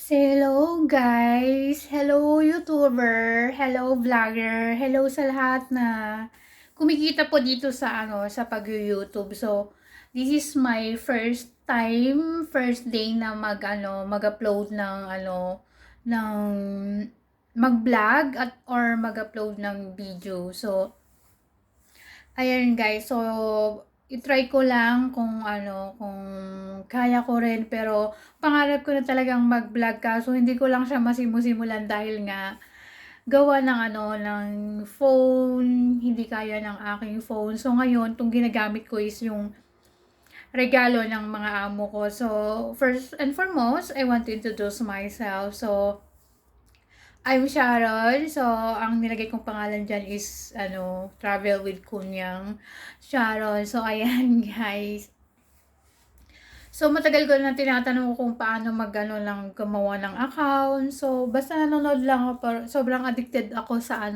Hello guys! Hello YouTuber! Hello vlogger! Hello sa lahat na kumikita po dito sa sa pag-YouTube. So, this is my first day na mag-upload ng ng mag-vlog at or mag-upload ng video. So, ayan guys, so i-try ko lang kung kung kaya ko rin, pero pangarap ko na talagang mag-vlog kaso hindi ko lang siya masimulan dahil nga gawa ng ng phone, hindi kaya ng aking phone. So ngayon, tong ginagamit ko is yung regalo ng mga amo ko. So first and foremost, I want to introduce myself. So I'm Sharon. So, ang nilagay kong pangalan dyan is, Travel with Kunyang Sharon. So, ayan, guys. So, matagal ko na tinatanong kung paano lang gumawa ng account. So, basta nanonood lang ako, pero sobrang addicted ako sa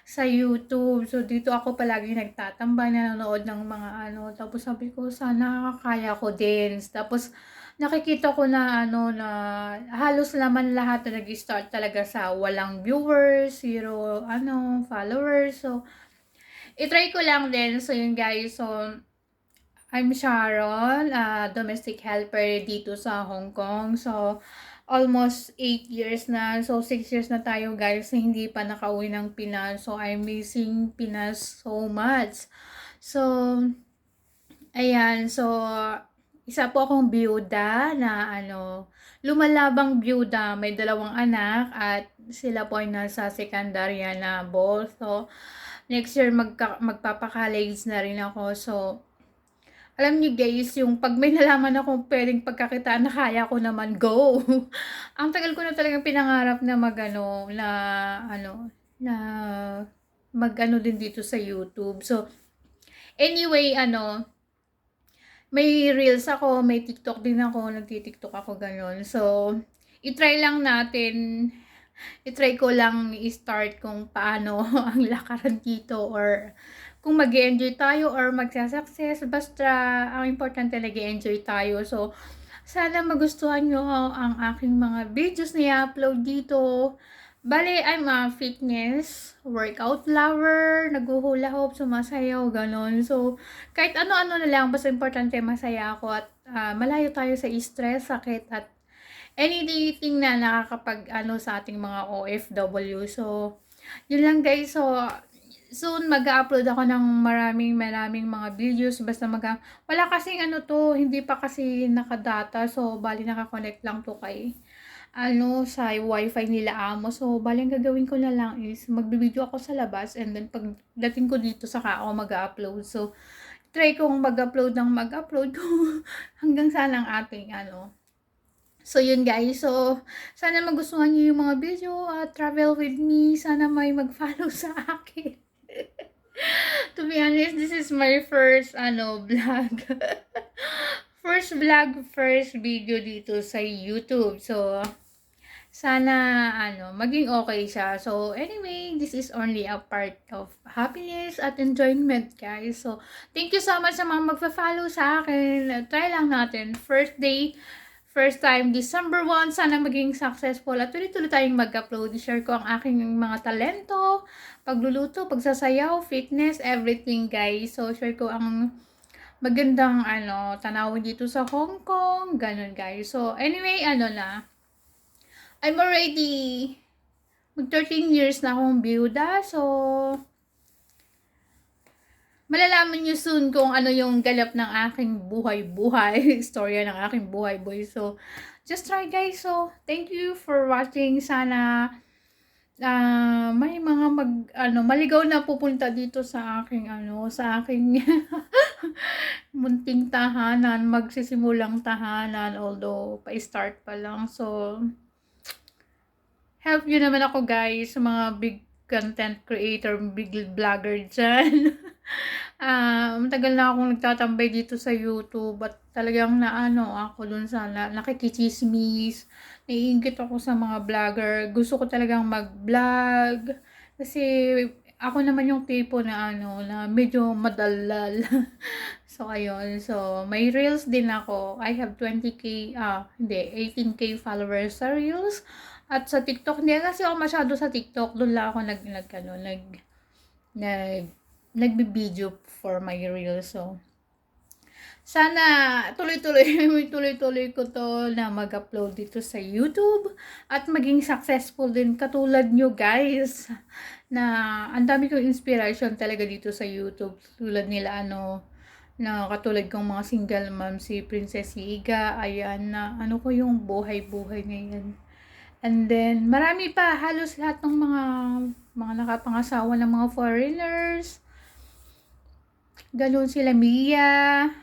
sa YouTube. So, dito ako palagi nagtatambay, nanonood ng mga Tapos sabi ko, sana kaya ko din. Tapos, nakikita ko na na halos naman lahat na nag-start talaga sa walang viewers, zero followers. So, i-try ko lang din. So, yun guys. So, I'm Sharon, domestic helper dito sa Hong Kong. So, almost 8 years na. So, 6 years na tayo guys na hindi pa nakauwi ng Pinas. So, I'm missing Pinas so much. So, ayan. So, isa po akong byuda na lumalabang byuda. May 2 anak at sila po ay nasa sekundarya na both. So, next year magpapa-college na rin ako. So, alam niyo guys, yung pag may nalaman akong pwedeng pagkakitaan na kaya ko naman, go! Ang tagal ko na talagang pinangarap na na din dito sa YouTube. So, anyway, may reels ako, may TikTok din ako, nagti-TikTok ako ganun. So, i-try lang natin, i-try ko lang i-start kung paano ang lakaran dito or kung mag-enjoy tayo or magsa-success. Basta, ang importante nag-enjoy tayo. So, sana magustuhan nyo ang aking mga videos na i-upload dito. Bale, I'm a fitness, workout lover, naghuhula hoop, sumasayaw, ganon. So, kahit ano-ano na lang, basta importante masaya ako at malayo tayo sa stress, sakit, at anything na nakakapag sa ating mga OFW. So, yun lang guys. So, soon mag-upload ako ng maraming mga videos. Basta wala kasing hindi pa kasi nakadata. So, bali nakakonect lang to kay sa wifi nila amo. So, bali ang gagawin ko na lang is magbibideo ako sa labas and then pagdating ko dito saka ako mag-upload. So, try kong mag-upload hanggang sana ang ating So, yun guys. So, sana magustuhan niyo yung mga video at travel with me. Sana may mag-follow sa akin. To be honest, this is my first vlog. First video dito sa YouTube. So, sana maging okay siya. So, anyway, this is only a part of happiness at enjoyment, guys. So, thank you so much sa mga magfa-follow sa akin. Try lang natin. First time, December 1, sana maging successful at tuloy-tuloy tayong mag-upload. Share ko ang aking mga talento, pagluluto, pagsasayaw, fitness, everything guys. So, share ko ang magandang tanawin dito sa Hong Kong, ganun guys. So, anyway, I'm already mag 13 years na akong byuda. So, malalaman nyo soon kung ano yung ganap ng aking buhay-buhay. Storya ng aking buhay-buhay. So, just try guys. So, thank you for watching. Sana may mga maligaw na pupunta dito sa aking sa aking munting tahanan, magsisimulang tahanan, although pa-start pa lang. So, help nyo naman ako guys, sa mga big content creator, big vlogger dyan. Matagal na akong nagtatambay dito sa YouTube at talagang ako dun sa nakikichismis. Naiingit ako sa mga vlogger. Gusto ko talagang mag-vlog kasi ako naman yung tipo na ano, na medyo madaldal. So, ayun. So, may Reels din ako. I have 20K, hindi, 18K followers sa Reels. At sa TikTok, hindi kasi ako masyado sa TikTok. Doon lang ako nag, nagbi-video for my Reels. So, sana tuloy-tuloy ko to na mag-upload dito sa YouTube at maging successful din katulad nyo guys, na ang dami kong inspiration talaga dito sa YouTube, tulad nila na katulad kong mga single mom, si Princess Higa, ayan, na ano ko yung buhay-buhay ngayon. And then marami pa, halos lahat ng mga nakapangasawa ng mga foreigners, ganun sila Mia,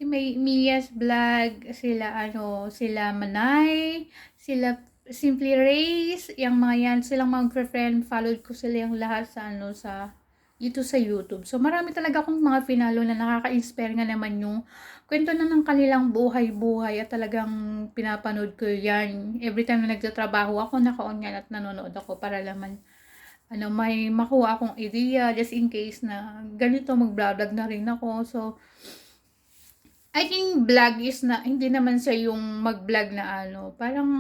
si Mia's vlog, sila Manay, sila Simply Race, yung mga yan, silang mga friend, followed ko sila yung lahat sa dito sa YouTube. So, marami talaga akong mga finalo na nakaka-inspire nga naman yung kwento na ng kanilang buhay-buhay at talagang pinapanood ko yan. Every time na nagtatrabaho ako, naka-on yan at nanonood ako para naman may makuha akong idea just in case na ganito mag-vlog na rin ako. So, I think vlog is na, hindi naman siya yung mag-vlog na parang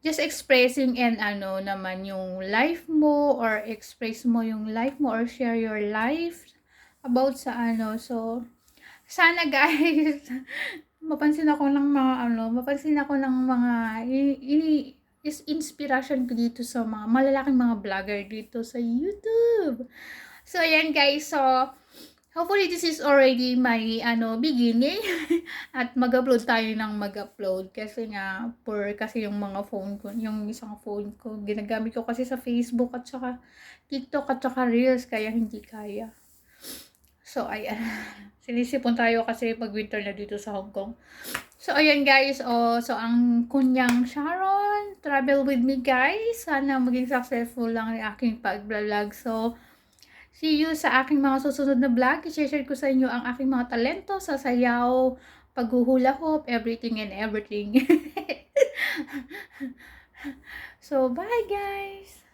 just expressing and naman yung life mo or express mo yung life mo or share your life about sa So, sana guys, mapansin ako ng mga is inspiration ko dito sa mga malalaking mga vlogger dito sa YouTube. So, ayan guys. So, hopefully this is already my beginning at mag-upload tayo ng mag-upload kasi yung mga phone ko, yung isang phone ko ginagamit ko kasi sa Facebook at saka TikTok at saka Reels, kaya hindi kaya. So ayan, sinisipon tayo kasi pag winter na dito sa Hong Kong. So ayan guys, so ang kunyang Sharon, travel with me guys. Sana maging successful lang ang aking pag-vlog. So see you sa aking mga susunod na vlog. I-share ko sa inyo ang aking mga talento sa sayaw, paghuhula hoop, everything and everything. So, bye guys!